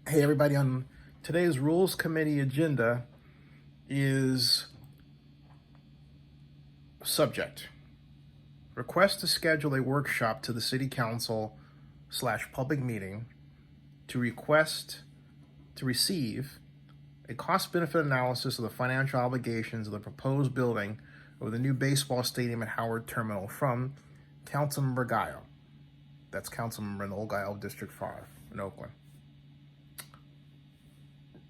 Hey everybody, on today's Rules Committee agenda is subject. Request to schedule a workshop to the City Council / public meeting to receive a cost-benefit analysis of the financial obligations of the proposed building of the new baseball stadium at Howard Terminal from Councilmember Gallo. That's Councilmember in the Old Gallo District 5 in Oakland.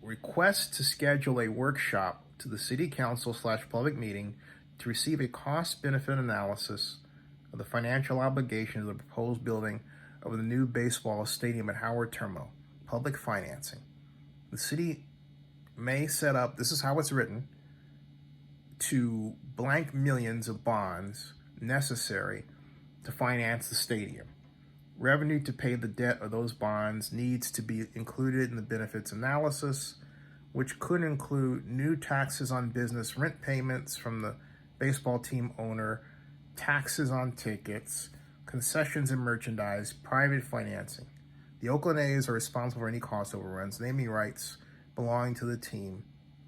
Request to schedule a workshop to the City Council / public meeting to receive a cost-benefit analysis of the financial obligations of the proposed building of the new baseball stadium at Howard Terminal, public financing. The city may set up, this is how it's written, to blank millions of bonds necessary to finance the stadium. Revenue to pay the debt of those bonds needs to be included in the benefits analysis, which could include new taxes on business, rent payments from the baseball team owner, taxes on tickets, concessions and merchandise, private financing. The Oakland A's are responsible for any cost overruns, naming rights belonging to the team,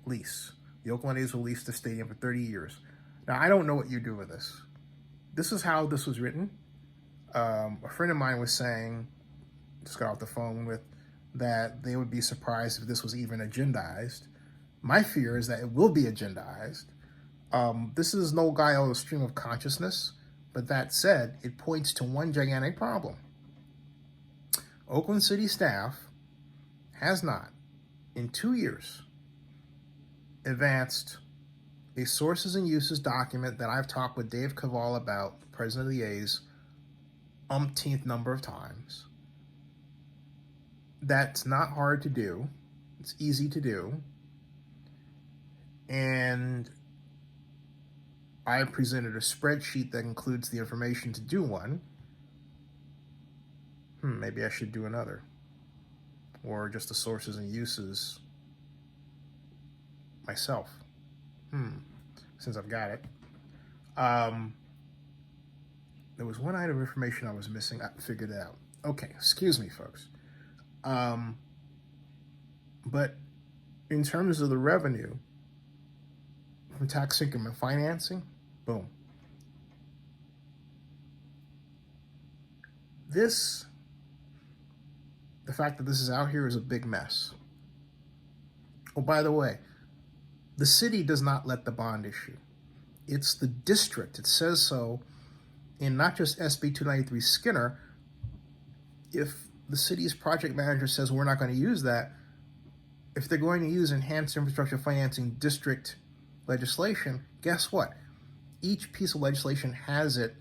lease. The Oakland A's will lease the stadium for 30 years. Now, I don't know what you do with this. This is how this was written. A friend of mine was saying, just got off the phone with, that they would be surprised if this was even agendized. My fear is that it will be agendized. This is no Gallo stream of consciousness, but that said, it points to one gigantic problem. Oakland City staff has not, in 2 years, advanced a sources and uses document that I've talked with Dave Cavall about, president of the A's, umpteenth number of times. That's not hard to do. It's easy to do. And I presented a spreadsheet that includes the information to do one. Maybe I should do another. Or just the sources and uses myself. Since I've got it. There was one item of information I was missing. I figured it out. Okay, excuse me, folks. But in terms of the revenue from tax increment financing, boom. The fact that this is out here is a big mess. Oh, by the way, the city does not let the bond issue. It's the district. It says so in not just SB 293 Skinner. If the city's project manager says we're not going to use that, if they're going to use enhanced infrastructure financing district legislation, guess what? Each piece of legislation has it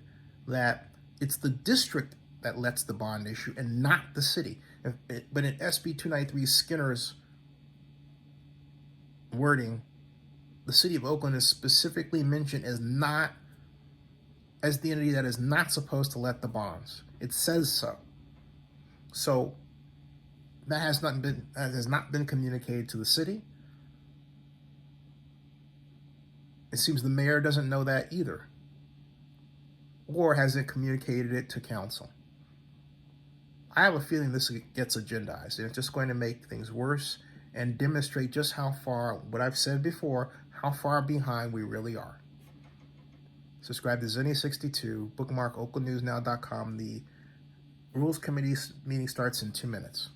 that it's the district that lets the bond issue and not the city. But in SB 293 Skinner's wording, the city of Oakland is specifically mentioned as the entity that is not supposed to let the bonds. It says so. So that has not been communicated to the city. It seems the mayor doesn't know that either, or hasn't communicated it to council. I have a feeling this gets agendized, and it's just going to make things worse and demonstrate just how far, what I've said before, how far behind we really are. Subscribe to Zenny62, bookmark oaklandnewsnow.com. The Rules Committee meeting starts in 2 minutes.